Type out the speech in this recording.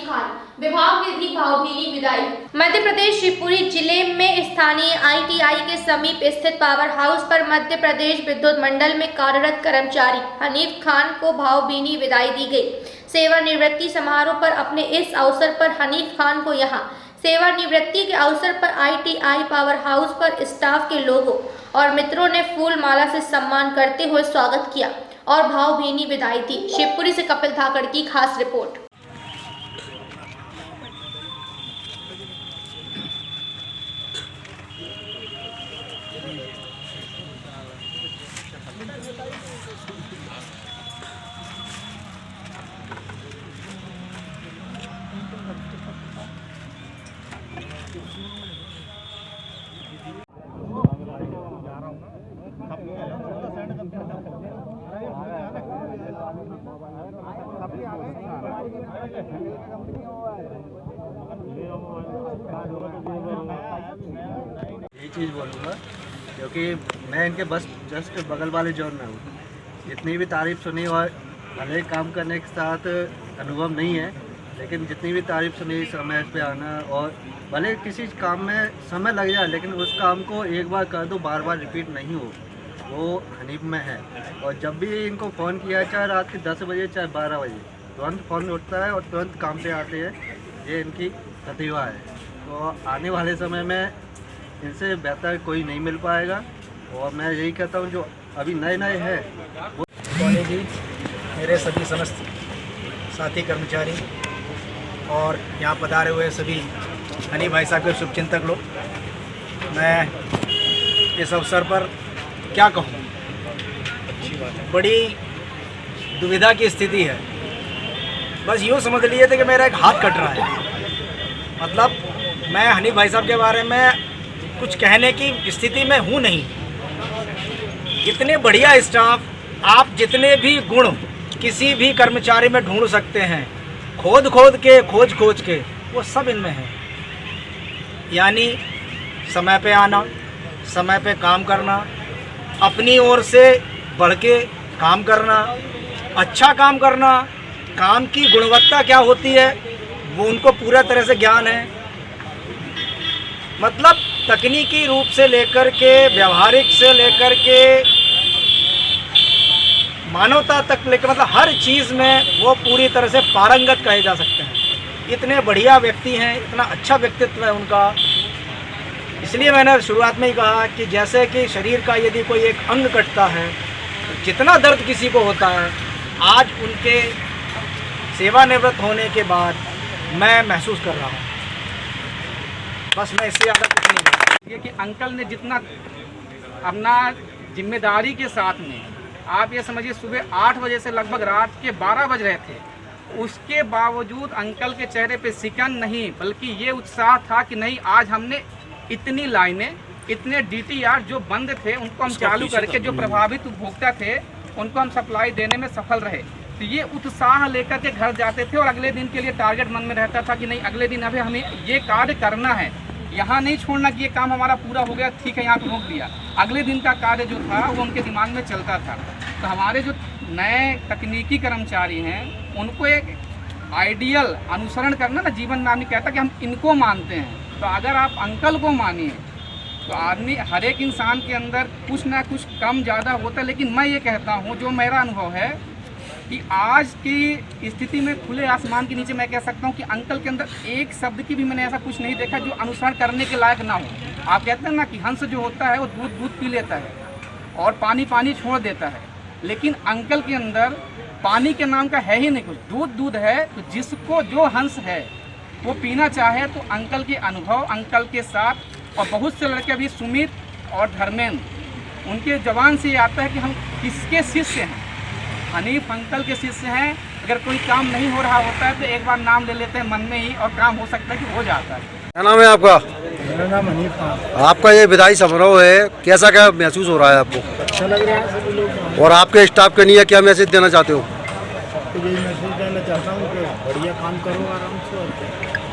खान, विभाग ने दी भावभीनी विदाई। मध्य प्रदेश शिवपुरी जिले में स्थानीय ITI के समीप स्थित पावर हाउस पर मध्य प्रदेश विद्युत मंडल में कार्यरत कर्मचारी हनीफ खान को भावभीनी विदाई दी गई। सेवानिवृत्ति समारोह पर अपने इस अवसर पर हनीफ खान को यहां सेवानिवृत्ति के अवसर पर ITI पावर हाउस पर स्टाफ के लोगों और मित्रों ने फूल माला से सम्मान करते हुए स्वागत किया और भावभीनी विदाई दी। शिवपुरी से कपिल धाकड़ की खास रिपोर्ट। यही चीज़ बोलूँगा क्योंकि मैं इनके बस जस्ट बगल वाले जोन में हूँ। जितनी भी तारीफ़ सुनी और भले काम करने के साथ अनुभव नहीं है, लेकिन जितनी भी तारीफ़ सुनी समय पे आना और भले किसी काम में समय लग जाए लेकिन उस काम को एक बार कर दो बार बार रिपीट नहीं हो, वो हनीफ में है। और जब भी इनको फ़ोन किया चाहे रात के 10 बजे चाहे 12 बजे तुरंत फ़ोन उठता है और तुरंत काम पे आते हैं। ये इनकी प्रतिभा है। तो आने वाले समय में इनसे बेहतर कोई नहीं मिल पाएगा। और मैं यही कहता हूँ जो अभी नए नए हैं वो जी, मेरे सभी समस्त साथी कर्मचारी और यहाँ पधारे हुए सभी हनीफ भाई साहब के शुभचिंतक लोग, मैं इस अवसर पर क्या कहूँ, बड़ी दुविधा की स्थिति है। बस यूँ समझ लिए थे कि मेरा एक हाथ कट रहा है। मतलब मैं हनीफ भाई साहब के बारे में कुछ कहने की स्थिति में हूँ नहीं। इतने बढ़िया स्टाफ, आप जितने भी गुण किसी भी कर्मचारी में ढूंढ सकते हैं, खोज खोज के वो सब इनमें है। यानी समय पे आना, समय पे काम करना, अपनी ओर से बढ़ के काम करना, अच्छा काम करना, काम की गुणवत्ता क्या होती है वो उनको पूरा तरह से ज्ञान है। मतलब तकनीकी रूप से लेकर के, व्यवहारिक से लेकर के, मानवता तक लेकर, मतलब हर चीज़ में वो पूरी तरह से पारंगत कहे जा सकते हैं। इतने बढ़िया व्यक्ति हैं, इतना अच्छा व्यक्तित्व है उनका। इसलिए मैंने शुरुआत में ही कहा कि जैसे कि शरीर का यदि कोई एक अंग कटता है तो जितना दर्द किसी को होता है, आज उनके सेवानिवृत्त होने के बाद मैं महसूस कर रहा हूँ। बस मैं इससे ज़्यादा कुछ नहीं कहूँगा। ये कि अंकल ने जितना अपना जिम्मेदारी के साथ में, आप ये समझिए सुबह 8 बजे से लगभग रात के 12 बज रहे थे, उसके बावजूद अंकल के चेहरे पे सिकन नहीं बल्कि ये उत्साह था कि नहीं, आज हमने इतनी लाइनें, इतने DTR जो बंद थे उनको हम चालू करके जो प्रभावित उपभोक्ता थे उनको हम सप्लाई देने में सफल रहे। तो ये उत्साह लेकर के घर जाते थे और अगले दिन के लिए टारगेट मन में रहता था कि नहीं, अगले दिन अभी हमें ये कार्य करना है, यहाँ नहीं छोड़ना कि ये काम हमारा पूरा हो गया, ठीक है यहाँ पर रोक दिया। अगले दिन का कार्य जो था वो उनके दिमाग में चलता था। तो हमारे जो नए तकनीकी कर्मचारी हैं उनको एक आइडियल अनुसरण करना ना जीवन में, आदमी कहता कि हम इनको मानते हैं। तो अगर आप अंकल को मानिए तो आदमी, हर एक इंसान के अंदर कुछ ना कुछ कम ज़्यादा होता है। लेकिन मैं ये कहता हूँ, जो मेरा अनुभव है कि आज की स्थिति में खुले आसमान के नीचे मैं कह सकता हूँ कि अंकल के अंदर एक शब्द की भी मैंने ऐसा कुछ नहीं देखा जो अनुसरण करने के लायक ना हो। आप कहते हैं ना कि हंस जो होता है वो दूध पी लेता है और पानी छोड़ देता है, लेकिन अंकल के अंदर पानी के नाम का है ही नहीं कुछ, दूध है। तो जिसको जो हंस है वो पीना चाहे तो अंकल के अनुभव, अंकल के साथ, और बहुत से लड़के अभी सुमित और धर्मेंद्र, उनके जवान से ये आता है कि हम किसके शिष्य हैं। हनीफ अंकल के शिष्य हैं। अगर कोई काम नहीं हो रहा होता है तो एक बार नाम ले लेते हैं मन में ही और काम हो सकता है कि हो जाता है। क्या नाम है आपका? मेरा नाम हनीफ खान। आपका ये विदाई समारोह है, कैसा क्या महसूस हो रहा है आपको? अच्छा लग रहा है सभी लोग। और आपके स्टाफ के लिए क्या मैसेज देना चाहते हो? सबको यही मैसेज देना चाहता हूँ कि बढ़िया काम करो आराम से। और क्या।